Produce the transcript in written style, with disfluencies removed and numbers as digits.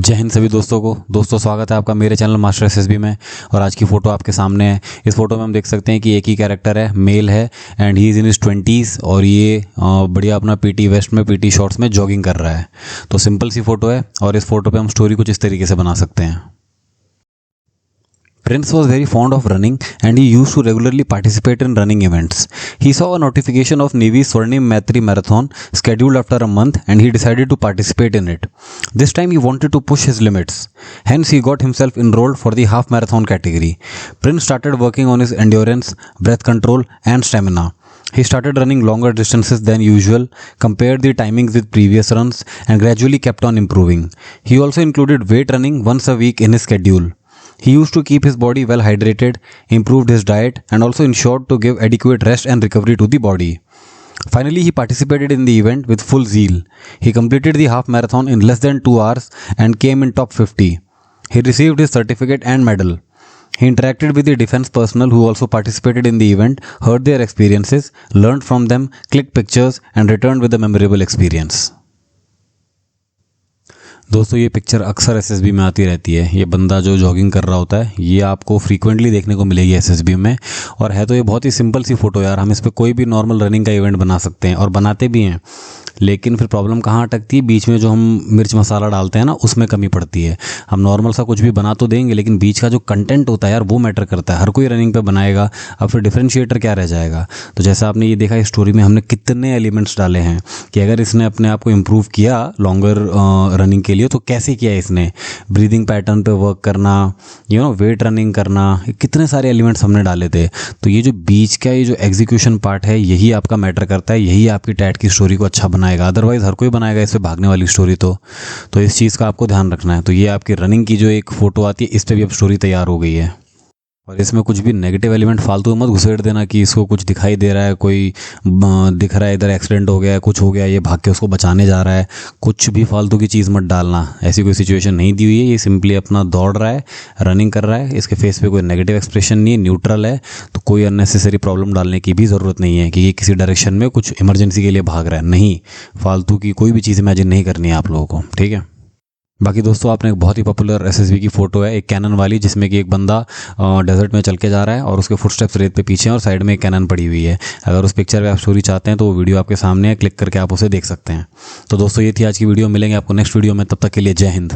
जय हिंद सभी दोस्तों को। दोस्तों स्वागत है आपका मेरे चैनल मास्टर एसएसबी में। और आज की फ़ोटो आपके सामने है। इस फोटो में हम देख सकते हैं कि एक ही कैरेक्टर है, मेल है and he is in his 20s और ये बढ़िया अपना पीटी वेस्ट में पीटी शॉर्ट्स में जॉगिंग कर रहा है। तो सिंपल सी फ़ोटो है और इस फोटो पे हम स्टोरी कुछ इस तरीके से बना सकते हैं। Prince was very fond of running and he used to regularly participate in running events. He saw a notification of Navy's Swarnim Maitri Marathon scheduled after a month and he decided to participate in it. This time he wanted to push his limits. Hence he got himself enrolled for the half marathon category. Prince started working on his endurance, breath control and stamina. He started running longer distances than usual, compared the timings with previous runs and gradually kept on improving. He also included weight running once a week in his schedule. He used to keep his body well hydrated, improved his diet, and also ensured to give adequate rest and recovery to the body. Finally, he participated in the event with full zeal. He completed the half marathon in less than 2 hours and came in top 50. He received his certificate and medal. He interacted with the defense personnel who also participated in the event, heard their experiences, learned from them, clicked pictures, and returned with a memorable experience. दोस्तों ये picture अक्सर SSB में आती रहती है। ये बंदा जो जॉगिंग कर रहा होता है ये आपको फ्रीक्वेंटली देखने को मिलेगी एसएसबी में। और है तो ये बहुत ही सिंपल सी फ़ोटो यार, हम इस पर कोई भी नॉर्मल रनिंग का इवेंट बना सकते हैं और बनाते भी हैं। लेकिन फिर प्रॉब्लम कहाँ अटकती है, बीच में जो हम मिर्च मसाला डालते हैं ना उसमें कमी पड़ती है। हम नॉर्मल सा कुछ भी बना तो देंगे लेकिन बीच का जो कंटेंट होता है यार वो मैटर करता है। हर कोई रनिंग पे बनाएगा, अब फिर डिफरेंशिएटर क्या रह जाएगा। तो जैसा आपने ये देखा इस स्टोरी में हमने कितने एलिमेंट्स डाले हैं कि अगर इसने अपने आप को इम्प्रूव किया लॉन्गर रनिंग के लिए तो कैसे किया इसने। ब्रीदिंग पैटर्न पे वर्क करना, वेट रनिंग करना, कितने सारे एलिमेंट्स हमने डाले थे। तो ये जो बीच का ये जो एग्जीक्यूशन पार्ट है यही आपका मैटर करता है, यही आपकी टैट की स्टोरी को अच्छा बनाएगा। अदरवाइज हर कोई बनाएगा इस पे भागने वाली स्टोरी। तो इस चीज़ का आपको ध्यान रखना है। तो ये आपकी रनिंग की जो एक फ़ोटो आती है इस पर भी अब स्टोरी तैयार हो गई है। और इसमें कुछ भी नेगेटिव एलिमेंट फालतू मत घुसेड़ देना कि इसको कुछ दिखाई दे रहा है, कोई दिख रहा है इधर एक्सीडेंट हो गया है, कुछ हो गया, ये भाग के उसको बचाने जा रहा है। कुछ भी फालतू की चीज़ मत डालना। ऐसी कोई सिचुएशन नहीं दी हुई है। ये सिंपली अपना दौड़ रहा है, रनिंग कर रहा है, इसके फेस पे कोई नेगेटिव एक्सप्रेशन नहीं है, न्यूट्रल है। तो कोई अननेसेसरी प्रॉब्लम डालने की भी ज़रूरत नहीं है कि ये किसी डायरेक्शन में कुछ इमरजेंसी के लिए भाग रहा है। नहीं, फालतू की कोई भी चीज़ इमेजिन नहीं करनी है आप लोगों को, ठीक है। बाकी दोस्तों आपने एक बहुत ही पॉपुलर एसएसबी की फ़ोटो है, एक कैनन वाली, जिसमें कि एक बंदा डेजर्ट में चल के जा रहा है और उसके फुटस्टेप्स रेत पे पीछे हैं और साइड में एक कैनन पड़ी हुई है। अगर उस पिक्चर पे आप स्टोरी चाहते हैं तो वो वीडियो आपके सामने है, क्लिक करके आप उसे देख सकते हैं। तो दोस्तों ये थी आज की वीडियो। मिलेंगे आपको नेक्स्ट वीडियो में, तब तक के लिए जय हिंद।